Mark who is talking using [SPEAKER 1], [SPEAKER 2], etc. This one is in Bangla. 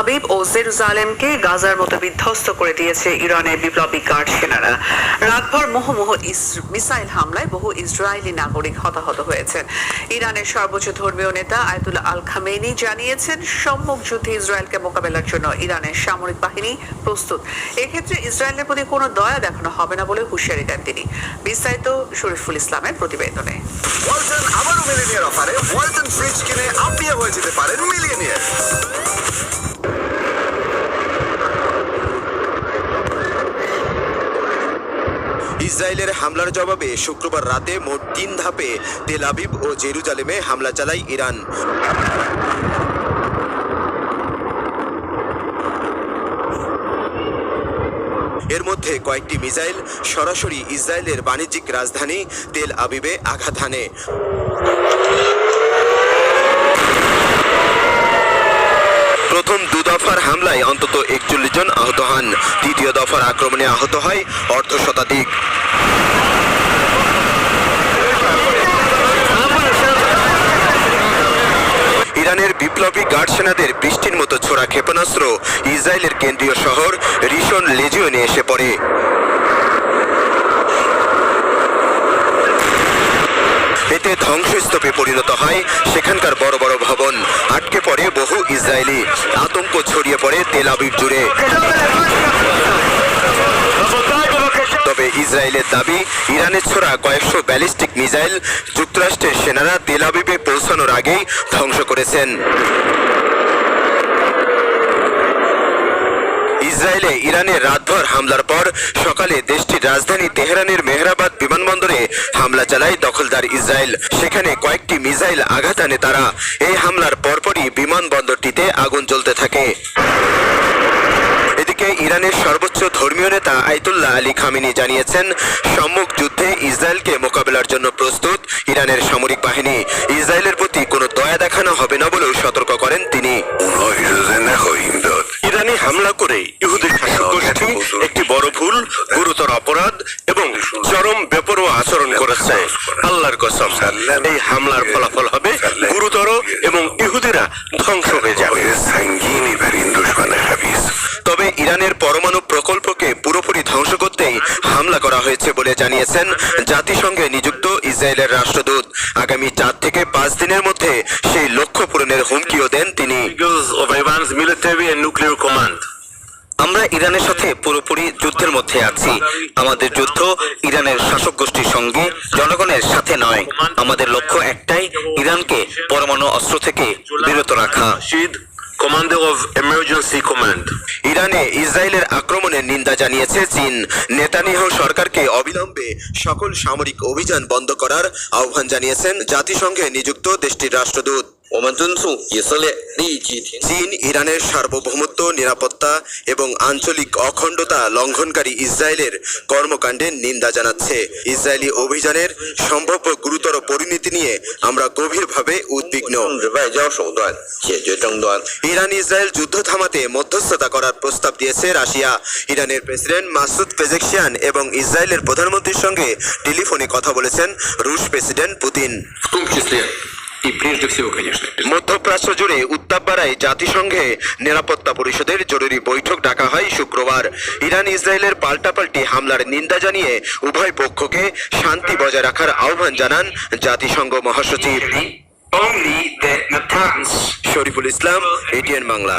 [SPEAKER 1] আবিব ও জেরুজালেমকে গাজার মতো বিধ্বস্ত করে দিয়েছে ইরানের বিপ্লবী গার্ড সেনারা। রাতভর মুহুর্মুহু মিসাইল হামলায় বহু ইসরায়েলি নাগরিক হতাহত হয়েছেন। ইরানের সর্বোচ্চ ধর্মীয় নেতা আয়াতুল্লাহ আল খামেনি জানিয়েছেন, সম্মুখ যুদ্ধে ইসরায়েলকে মোকাবেলার জন্য ইরানের সামরিক বাহিনী প্রস্তুত। এক্ষেত্রে ইসরায়েলের প্রতি কোনো দয়া দেখানো হবে না বলে হুঁশিয়ারি দেন তিনি। বিস্তারিত শরীফুল ইসলামের প্রতিবেদনে।
[SPEAKER 2] ওয়ালটন আবারও মিলিনিয়ার অফারে ওয়ালটন ফ্রিজ কিনে আপনিও হয়ে যেতে পারেন মিলিয়নিয়ার। ইসরায়েলের হামলার জবাবে শুক্রবার রাতে মোট 3 ধাপে তেল আবিব ও জেরুজালেমে হামলা চালায় ইরান। এর মধ্যে কয়েকটি মিসাইল সরাসরি ইসরায়েলের বাণিজ্যিক রাজধানী তেল আবিবে আঘাত হানে। প্রথম 2 দফার হামলায় অন্তত 41 জন আহত হন। তৃতীয় দফার আক্রমণে আহত হয় অর্ধশতাধিক। ইরানের বিপ্লবী গার্ড সেনাদের বৃষ্টির মতো ছোড়া ক্ষেপণাস্ত্র ইসরায়েলের কেন্দ্রীয় শহর রিশন লেজিওনে এসে পড়ে। এতে ধ্বংসস্তূপে পরিণত হয় সেখানকার বড় বড় ভবন। আটকে পড়ে বহু ইসরায়েলি। আতঙ্ক ছড়িয়ে পড়ে তেল আবিব জুড়ে। তবে ইসরায়েলের দাবি, ইরানের ছোড়া কয়েকশো ব্যালিস্টিক মিসাইল যুক্তরাষ্ট্রের সেনারা তেল আবিবে পৌঁছানোর আগেই ধ্বংস করেছেন। ইসরায়েলে ইরানের রাতভর হামলার পর সকালে দেশটির রাজধানী তেহরানের মেহরাবাদ বিমানবন্দরে হামলা চালায় দখলদার ইসরায়েল। সেখানে কয়েকটি মিসাইল আঘাত আনে তারা। এই হামলার পরপরই বিমানবন্দরটিতে আগুন জ্বলতে থাকে। এদিকে ইরানের সর্বোচ্চ ধর্মীয় নেতা আয়াতুল্লাহ আলী খামেনি জানিয়েছেন, সম্মুখ যুদ্ধে ইসরায়েলকে মোকাবেলার জন্য প্রস্তুত ইরানের সামরিক বাহিনী। ইসরায়েলের প্রতি কোনো দয়া দেখানো হবে না বলেও সতর্ক করেন তিনি। ইরানি হামলা করে ইহুদি শাসক গোষ্ঠী একটি বড় ভুল, গুরুতর অপরাধ এবং চরম বেপরোয়া আচরণ করেছে। আল্লাহর কসম, এই হামলার ফলাফল হবে গুরুতর এবং ইহুদিরা ধ্বংস হয়ে যাবে। তবে ইরানের পরমাণু প্রকল্পকে পুরোপুরি ধ্বংস করতেই হামলা করা হয়েছে বলে জানিয়েছেন জাতিসংঘে নিযুক্ত ইসরায়েলের রাষ্ট্রদূত। আগামী 4 থেকে 5 দিনের মধ্যে সেই লক্ষ্য পূরণের হুমকিও দেন তিনি।
[SPEAKER 3] আমরা ইরানের সাথে পুরোপুরি যুদ্ধের মধ্যে আছি। আমাদের যুদ্ধ ইরানের শাসক গোষ্ঠীর সঙ্গে, জনগণের সাথে নয়। আমাদের লক্ষ্য একটাই, ইরানকে পরমাণু অস্ত্র থেকে বিরত রাখা।
[SPEAKER 4] Commander of Emergency Command.
[SPEAKER 2] ইরানে ইসরায়েলের আক্রমণের নিন্দা জানিয়েছে চীন। নেতানিয়াহু সরকারকে অবিলম্বে সকল সামরিক অভিযান বন্ধ করার আহ্বান জানিয়েছেন জাতিসংঘে নিযুক্ত দেশটির রাষ্ট্রদূত। চীন ইরানের সার্বভৌমত্ব, নিরাপত্তা এবং আঞ্চলিক অখণ্ডতা লঙ্ঘনকারী ইসরায়েলের কর্মকাণ্ডের নিন্দা জানাচ্ছে। ইসরায়েলি অভিযানের সম্ভাব্য গুরুতর পরিণতি নিয়ে আমরা গভীরভাবে উদ্বিগ্ন। ইরান ইসরায়েল যুদ্ধ থামাতে মধ্যস্থতা করার প্রস্তাব দিয়েছে রাশিয়া। ইরানের প্রেসিডেন্ট মাসুদ পেজেকশিয়ান এবং ইসরায়েলের প্রধানমন্ত্রীর সঙ্গে টেলিফোনে কথা বলেছেন রুশ প্রেসিডেন্ট পুতিন। মধ্যপ্রাচ্য জুড়ে উত্তাপ বাড়ায় জাতিসংঘে নিরাপত্তা পরিষদের জরুরি বৈঠক ডাকা হয় শুক্রবার। ইরান ইসরায়েলের পাল্টাপাল্টি হামলার নিন্দা জানিয়ে উভয় পক্ষকে শান্তি বজায় রাখার আহ্বান জানান জাতিসংঘ মহাসচিব। শরীফুল ইসলাম, এটিএন বাংলা।